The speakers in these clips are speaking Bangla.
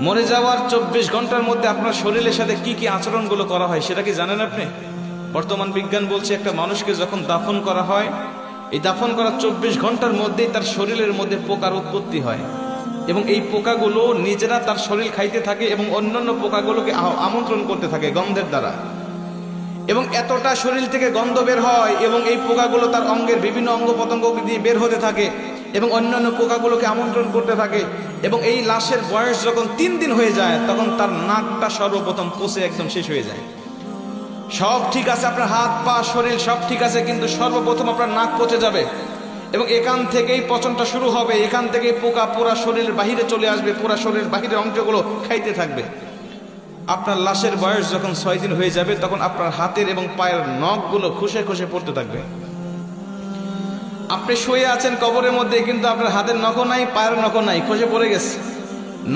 মরে যাওয়ার 24 ঘন্টার মধ্যে আপনার শরীরের সাথে কি কি আচরণগুলো করা হয় সেটা কি জানেন আপনি? বর্তমান বিজ্ঞান বলছে একটা মানুষকে যখন দাফন করা হয়, এই দাফন করার 24 ঘন্টার মধ্যেই তার শরীরের মধ্যে পোকার উৎপত্তি হয় এবং এই পোকাগুলো নিজেরা তার শরীর খাইতে থাকে এবং অন্যান্য পোকাগুলোকে আমন্ত্রণ করতে থাকে গন্ধের দ্বারা, এবং এতটা শরীর থেকে গন্ধ বের হয় এবং এই পোকাগুলো তার অঙ্গের বিভিন্ন অঙ্গ প্রত্যঙ্গ দিয়ে বের হতে থাকে এবং অন্যান্য পোকাগুলোকে আমন্ত্রণ করতে থাকে। এবং এই লাশের বয়স যখন 3 দিন হয়ে যায় তখন তার নাকটা সর্বপ্রথম পচে একদম শেষ হয়ে যায়। সব ঠিক আছে, আপনার হাত পা শরীর সব ঠিক আছে, কিন্তু সর্বপ্রথম আপনার নাক পচে যাবে এবং এখান থেকেই পচনটা শুরু হবে। এখান থেকেই পোকা পুরা শরীরের বাহিরে চলে আসবে, পুরা শরীরের বাহিরের অংশগুলো খাইতে থাকবে। আপনার লাশের বয়স যখন 6 দিন হয়ে যাবে তখন আপনার হাতের এবং পায়ের নখগুলো খসে খসে পড়তে থাকবে। আপনি শুয়ে আছেন কবরের মধ্যে, কিন্তু আপনার হাতের নখও নাই, পায়ের নখও নাই, খসে পড়ে গেছে।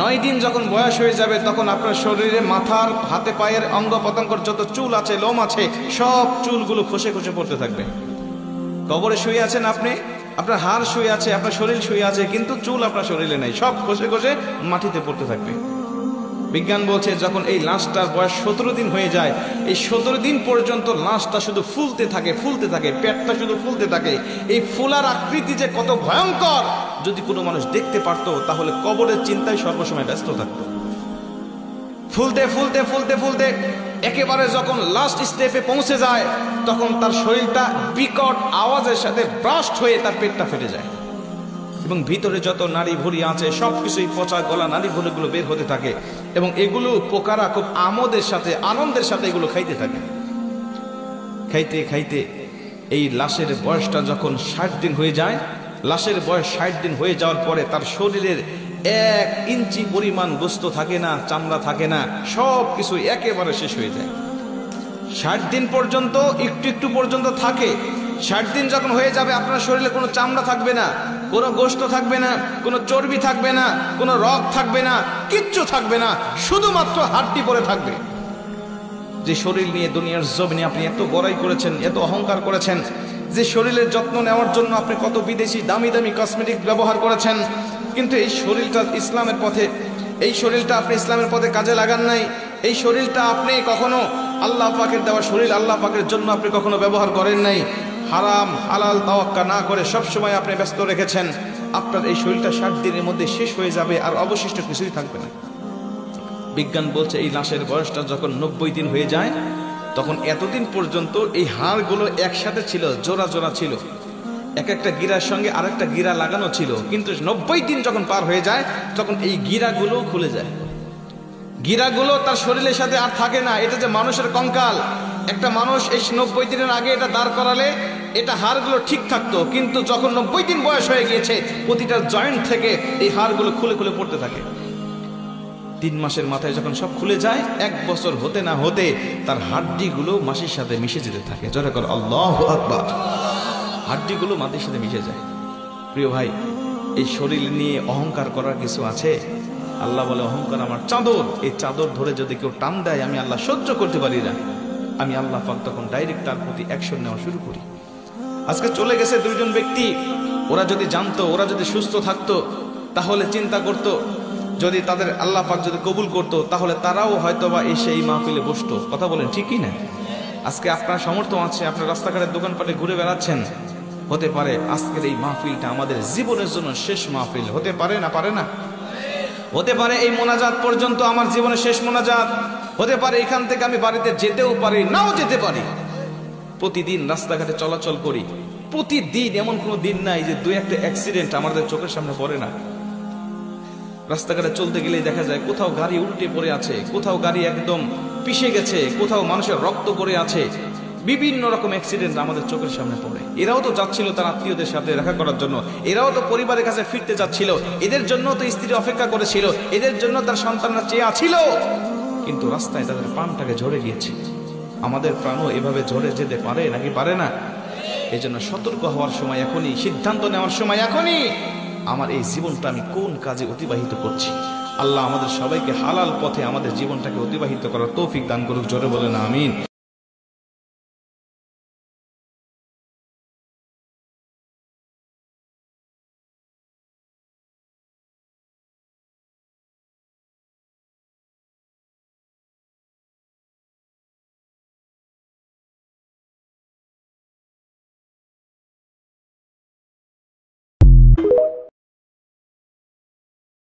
9 দিন যখন বয়স হয়ে যাবে তখন আপনার শরীরে মাথার হাতে পায়ের অঙ্গ প্রত্যঙ্গের যত চুল আছে, লোম আছে, সব চুলগুলো খসে খসে পড়তে থাকবে। কবরে শুয়ে আছেন আপনি, আপনার হাড় শুয়ে আছে, আপনার শরীর শুয়ে আছে, কিন্তু চুল আপনার শরীরে নাই, সব খসে খসে মাটিতে পড়তে থাকবে। বিজ্ঞান বলছে যখন এই লাশটার বয়স 17 দিন হয়ে যায়, এই 17 দিন পর্যন্ত লাশটা শুধু ফুলতে থাকে, ফুলতে থাকে, পেটটা শুধু ফুলতে থাকে। এই ফুলার আকৃতি যে কত ভয়ঙ্কর, যদি কোনো মানুষ দেখতে পারতো তাহলে কবরের চিন্তায় সর্বসময় ব্যস্ত থাকতো। ফুলতে ফুলতে ফুলতে ফুলতে একেবারে যখন লাস্ট স্টেপে পৌঁছে যায় তখন তার শরীরটা বিকট আওয়াজের সাথে ব্রাস্ট হয়ে তার পেটটা ফেটে যায় এবং ভিতরে যত নাড়ি ভুঁড়ি আছে সবকিছুই পচা গলা নাড়ি ভুঁড়িগুলো বের হতে থাকে এবং এগুলো পোকারা খুব আমোদের সাথে, আনন্দের সাথে এগুলো খাইতে থাকে। খাইতে খাইতে এই লাশের বয়সটা যখন 60 দিন হয়ে যায়, লাশের বয়স 60 দিন হয়ে যাওয়ার পরে তার শরীরের 1 ইঞ্চি পরিমাণ গোস্ত থাকে না, চামড়া থাকে না, সব কিছু একেবারে শেষ হয়ে যায়। 60 দিন পর্যন্ত একটু একটু পর্যন্ত থাকে। 60 দিন যখন হয়ে যাবে আপনার শরীরে কোনো চামড়া থাকবে না, কোনো গোস্ত থাকবে না, কোনো চর্বি থাকবে না, কোনো রগ থাকবে না, কিচ্ছু থাকবে না, শুধুমাত্র হাড্ডি পড়ে থাকবে। যে শরীর নিয়ে দুনিয়ার জমিনে আপনি এত বড়াই করেছেন, এত অহংকার করেছেন, যে শরীরের যত্ন নেওয়ার জন্য আপনি কত বিদেশি দামি দামি কসমেটিক ব্যবহার করেছেন, কিন্তু এই শরীরটা ইসলামের পথে, এই শরীরটা আপনি ইসলামের পথে কাজে লাগান নাই। এই শরীরটা আপনি কখনো আল্লাহ পাকের দেওয়া শরীর, আল্লাহ পাকের জন্য আপনি কখনো ব্যবহার করেন নাই। হারাম হালাল তাওয়াক্কা না করে সবসময় আপনি ব্যস্ত রেখেছেন। আপনার এই শরীরটা 60 দিনের মধ্যে শেষ হয়ে যাবে, আর অবশিষ্ট কিছুই থাকবে না। বিজ্ঞান বলছে এই লাশের বয়সটা যখন 90 দিন হয়ে যায় তখন এতদিন পর্যন্ত এই হাড়গুলো একসাথে ছিল, জোড়া জোড়া ছিল, এক একটা গিরার সঙ্গে আরেকটা গিরা লাগানো ছিল, কিন্তু 90 দিন যখন পার হয়ে যায় তখন এই গিরাগুলো খুলে যায়। গিরাগুলো তার শরীরের সাথে আর থাকে না। এটা যে মানুষের কঙ্কাল, একটা মানুষ এই 90 দিনের আগে এটা দাঁড় করালে এটা হাড়গুলো ঠিক থাকতো, কিন্তু যখন 90 দিন বয়স হয়ে গিয়েছে প্রতিটা জয়েন্ট থেকে এই হাড়গুলো খুলে খুলে পড়তে থাকে। 3 মাসের মাথায় যখন সব খুলে যায়, 1 বছর হতে না হতে তার হাড্ডিগুলো মাটির সাথে মিশে যেতে থাকে। জোরে করে আল্লাহু আকবার। হাড্ডিগুলো মাটির সাথে মিশে যায়। প্রিয় ভাই, এই শরীর নিয়ে অহংকার করার কিছু আছে? আল্লাহ বলে অহংকার আমার চাদর, এই চাদর ধরে যদি কেউ টান দেয় আমি আল্লাহ সহ্য করতে পারি না। আমি আল্লাহ পাক তখন ডাইরেক্ট তার প্রতি অ্যাকশন নেওয়া শুরু করি। আজকে চলে গেছে 2 জন ব্যক্তি, ওরা যদি জানতো, ওরা যদি সুস্থ থাকতো তাহলে চিন্তা করতো, যদি তাদের আল্লাহ পাক যদি কবুল করতো তাহলে তারাও হয়তোবা এসে এই মাহফিলে বসতো। কথা বলেন ঠিকই না? আজকে আপনার সামর্থ্য আছে, আপনার রাস্তাঘাটের দোকানপাটে ঘুরে বেড়াচ্ছেন, হতে পারে আজকের এই মাহফিলটা আমাদের জীবনের জন্য শেষ মাহফিল হতে পারে না? পারে না? হতে পারে এই মোনাজাত পর্যন্ত আমার জীবনের শেষ মোনাজাত হতে পারে, এখান থেকে আমি বাড়িতে যেতেও পারি, নাও যেতে পারি। প্রতিদিন রাস্তাঘাটে চলাচল করি, প্রতিদিন এমন কোনো দিন নাই যে 2-1টা অ্যাক্সিডেন্ট আমাদের চোখের সামনে পড়ে না। রাস্তাঘাটে চলতে গেলেই দেখা যায় কোথাও গাড়ি উল্টে পড়ে আছে, কোথাও গাড়ি একদম পিষে গেছে, কোথাও মানুষের রক্ত পড়ে আছে, বিভিন্ন রকম অ্যাক্সিডেন্ট আমাদের চোখের সামনে পড়ে। এরাও তো যাচ্ছিল তার আত্মীয়দের সাথে দেখা করার জন্য, এরাও তো পরিবারের কাছে ফিরতে যাচ্ছিল, এদের জন্য তো স্ত্রী অপেক্ষা করেছিল, এদের জন্য তার সন্তানরা চেয়ে ছিল, কিন্তু রাস্তায় তাদের প্রাণটাকে ঝরে গিয়েছে। আমাদের প্রাণও এভাবে ঝরে যেতে পারে নাকি পারে না? এই জন্য সতর্ক হওয়ার সময় এখনই, সিদ্ধান্ত নেওয়ার সময় এখনই। আমার এই জীবনটা আমি কোন কাজে অতিবাহিত করছি? আল্লাহ আমাদের সবাইকে হালাল পথে আমাদের জীবনটাকে অতিবাহিত করার তৌফিক দান করুক। জোরে বলেন আমিন।